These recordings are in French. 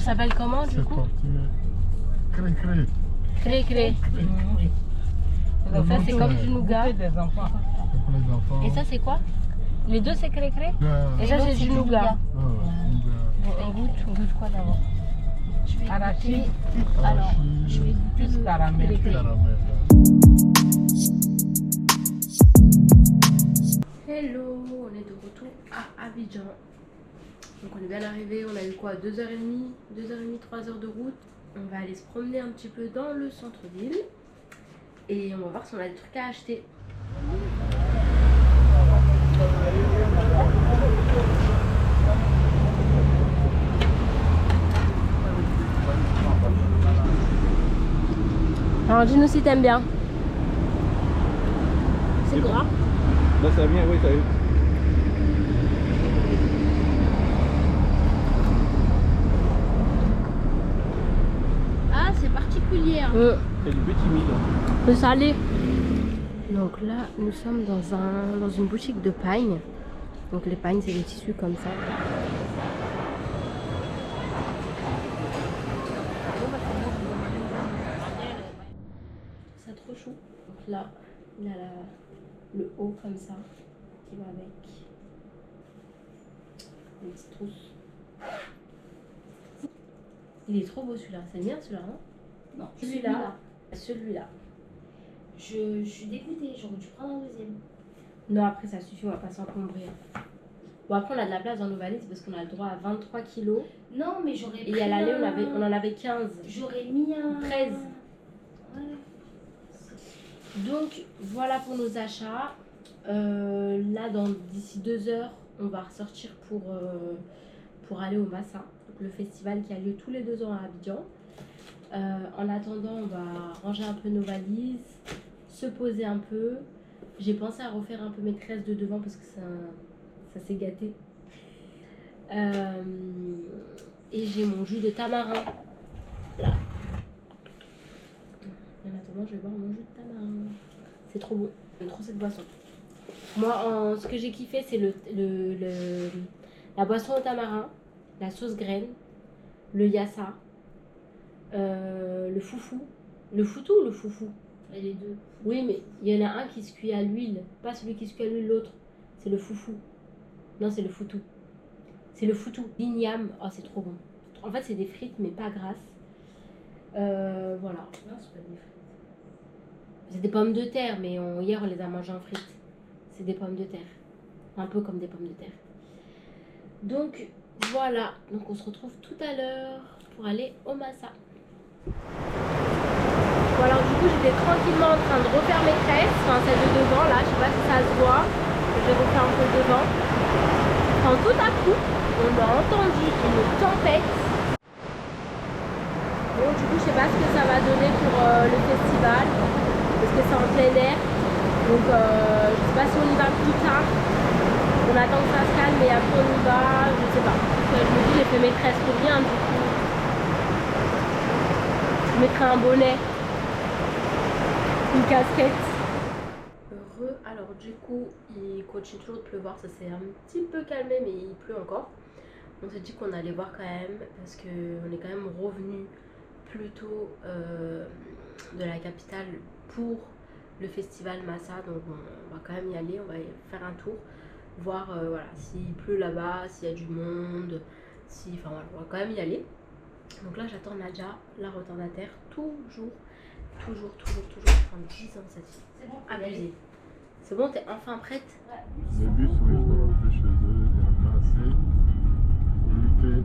s'appelle comment du coup? Cré-cré. Cré-cré. Donc ça c'est comme du nougat. Des enfants. Pour les enfants. Et ça c'est quoi? Les deux c'est cré-cré? Et ça c'est du nougat. On goûte quoi d'abord? Arachide. Alors, je vais goûter Plus le caramel. cré-cré. Caramel. Hello, on est de retour à Abidjan. Donc on est bien arrivé, on a eu quoi, 2h30, 3h de route. On va aller se promener un petit peu dans le centre-ville et on va voir si on a des trucs à acheter. Alors dis-nous si t'aimes bien. C'est gras. Là ça va bien, oui, ça va. Ah, c'est particulier. C'est du peu timide. Le salé. Donc là, nous sommes dans une boutique de pagne. Donc les pagnes, c'est des tissus comme ça. C'est trop chou. Donc là, il a le haut comme ça qui va avec une petite trousse. Il est trop beau celui-là. C'est bien celui-là, hein? Non, Celui-là. Je suis dégoûtée, j'aurais dû prendre un deuxième. Non, après ça suffit, on va pas s'encombrer. Bon, après on a de la place dans nos valises parce qu'on a le droit à 23 kilos. Non, mais j'aurais Et à l'aller, on en avait 15. J'aurais mis un... 13. Ouais. Donc voilà pour nos achats. Là, d'ici 2 heures, on va ressortir pour aller au Massa, donc le festival qui a lieu tous les 2 ans à Abidjan. En attendant, on va ranger un peu nos valises, se poser un peu. J'ai pensé à refaire un peu mes tresses de devant parce que ça s'est gâté. Et j'ai mon jus de tamarin. Là. En attendant, je vais boire mon jus de tamarin. C'est trop bon. J'aime trop cette boisson. Moi, ce que j'ai kiffé, c'est la boisson au tamarin, la sauce graine, le yassa, le foufou. Le foutou ou le foufou? Et les deux. Oui, mais il y en a un qui se cuit à l'huile. Pas celui qui se cuit à l'huile, l'autre. C'est le foufou. Non, c'est le foutou. C'est le foutou. L'igname. Oh, c'est trop bon. En fait, c'est des frites, mais pas grasses. Voilà. Non, c'est pas des frites. C'est des pommes de terre, mais hier, on les a mangées en frites. C'est des pommes de terre. Un peu comme des pommes de terre. Donc, voilà. Donc, on se retrouve tout à l'heure pour aller au Massa. Bon, alors du coup, j'étais tranquillement en train de refaire mes tresses. Enfin, celle de devant, là. Je sais pas si ça se voit. Je vais refaire un peu devant. Quand tout à coup, on a entendu une tempête. Bon, du coup, je sais pas ce que ça va donner pour le festival. Parce que c'est en plein air. Donc, je sais pas si on y va plus tard. On attend que ça se calme, mais après on y va. Je sais pas. Je me dis, j'ai fait mes tresses pour rien, du coup. Je mettrai un bonnet. Une casquette. Alors du coup, il continue toujours de pleuvoir. Ça s'est un petit peu calmé, mais il pleut encore. On s'est dit qu'on allait voir quand même. Parce qu'on est quand même revenu plus tôt de la capitale pour le festival Massa, donc on va quand même y aller, on va faire un tour, voir voilà, s'il pleut là-bas, s'il y a du monde, enfin voilà, on va quand même y aller. Donc là j'attends Nadja, la retardataire, toujours, enfin 10 ans cette fille, C'est bon, abusée. C'est bon, t'es enfin prête? Ouais. Le bus, oui, je dois rentrer chez eux, il y en a assez. Lutter.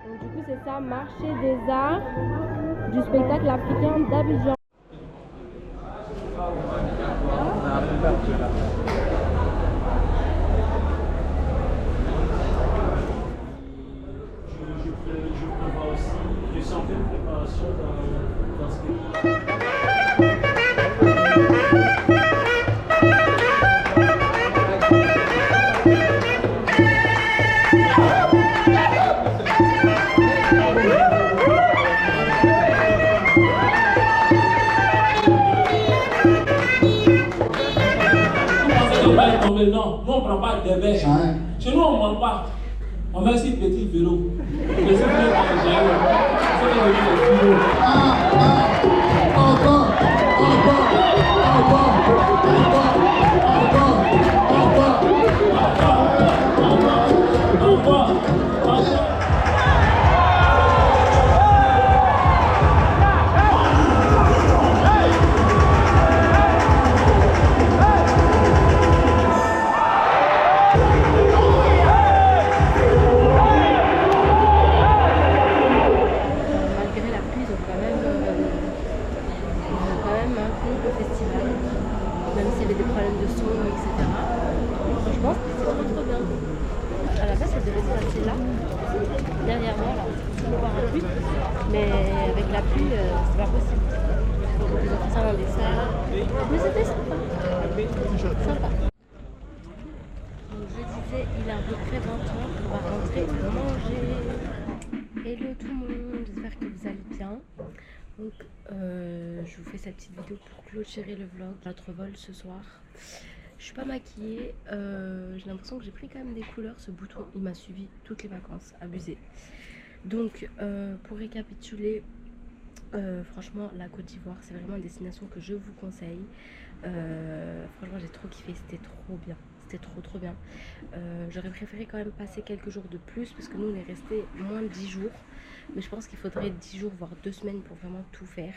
Donc du coup c'est ça, marché des arts du spectacle africain d'Abidjan. Je prévois aussi, je sens une préparation dans ce que... mais non, nous on prend pas des verres. Hein? Chez nous on ment pas. On met aussi petit vélo. Mais c'est vrai qu'on c'est devenu les kilos. Malgré la pluie, ils ont quand même maintenu le festival, même s'il y avait des problèmes de son, etc. Franchement, c'est trop bien. À la base, ça devait se passer là, derrière moi, là, sous le parapluie, mais avec la pluie, c'est pas possible. Donc ils ont fait ça dans des salles, mais c'était sympa. Sympa. Donc je disais, il est à peu près 20h, on va rentrer manger. Hello tout le monde, j'espère que vous allez bien. Donc je vous fais cette petite vidéo pour clôturer le vlog. Notre vol ce soir. Je suis pas maquillée, j'ai l'impression que j'ai pris quand même des couleurs. Ce bouton il m'a suivi toutes les vacances, abusé. Donc pour récapituler, franchement la Côte d'Ivoire c'est vraiment une destination que je vous conseille. Franchement j'ai trop kiffé, c'était trop bien. C'était trop bien. J'aurais préféré quand même passer quelques jours de plus parce que nous on est resté moins de 10 jours. Mais je pense qu'il faudrait 10 jours voire 2 semaines pour vraiment tout faire.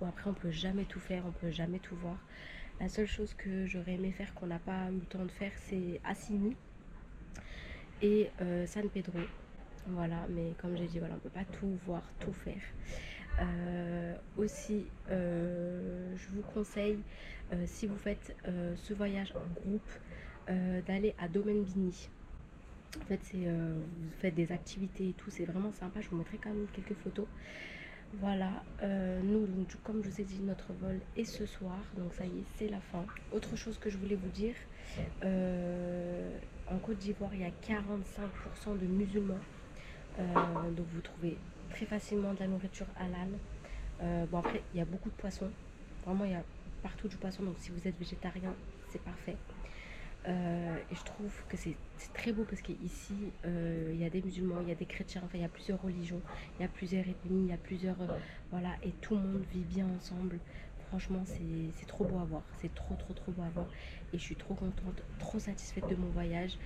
Bon après on peut jamais tout faire, on peut jamais tout voir. La seule chose que j'aurais aimé faire qu'on n'a pas eu le temps de faire c'est Assini et San Pedro. Voilà, mais comme j'ai dit, voilà, on peut pas tout voir, tout faire. Aussi, je vous conseille, si vous faites ce voyage en groupe, d'aller à Domaine Bini. En fait, vous faites des activités et tout, c'est vraiment sympa. Je vous mettrai quand même quelques photos. Voilà, nous, donc, comme je vous ai dit, notre vol est ce soir, donc ça y est, c'est la fin. Autre chose que je voulais vous dire, en Côte d'Ivoire, il y a 45% de musulmans, donc vous trouvez très facilement de la nourriture halal. Bon après, il y a beaucoup de poissons, vraiment il y a partout du poisson, donc si vous êtes végétarien, c'est parfait. Et je trouve que c'est très beau parce qu'ici il y a des musulmans, il y a des chrétiens, enfin il y a plusieurs religions, il y a plusieurs ethnies, il y a plusieurs voilà, et tout le monde vit bien ensemble. Franchement c'est trop beau à voir, c'est trop beau à voir et je suis trop contente, trop satisfaite de mon voyage,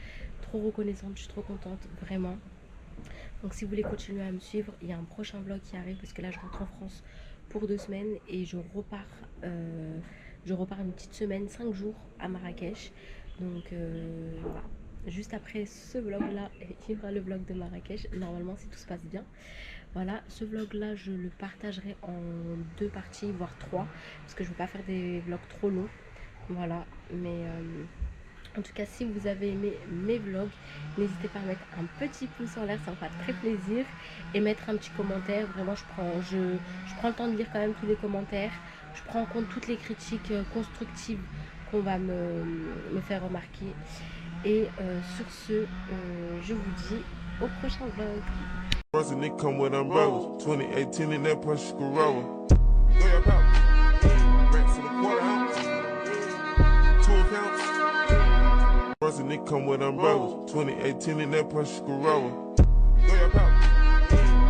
trop reconnaissante, je suis trop contente vraiment. Donc si vous voulez continuer à me suivre, il y a un prochain vlog qui arrive parce que là je rentre en France pour 2 semaines et je repars une petite semaine, 5 jours à Marrakech. Donc voilà, juste après ce vlog là il y aura le vlog de Marrakech normalement si tout se passe bien. Voilà, ce vlog là je le partagerai en 2 parties voire 3 parce que je ne veux pas faire des vlogs trop longs. Voilà, mais en tout cas si vous avez aimé mes vlogs, n'hésitez pas à mettre un petit pouce en l'air, ça me fera très plaisir, et mettre un petit commentaire. Vraiment je prends le temps de lire quand même tous les commentaires, je prends en compte toutes les critiques constructives qu'on va me faire remarquer. Et sur ce, je vous dis au prochain vlog. And they come with umbrellas. 2018 in that Porsche Carrera.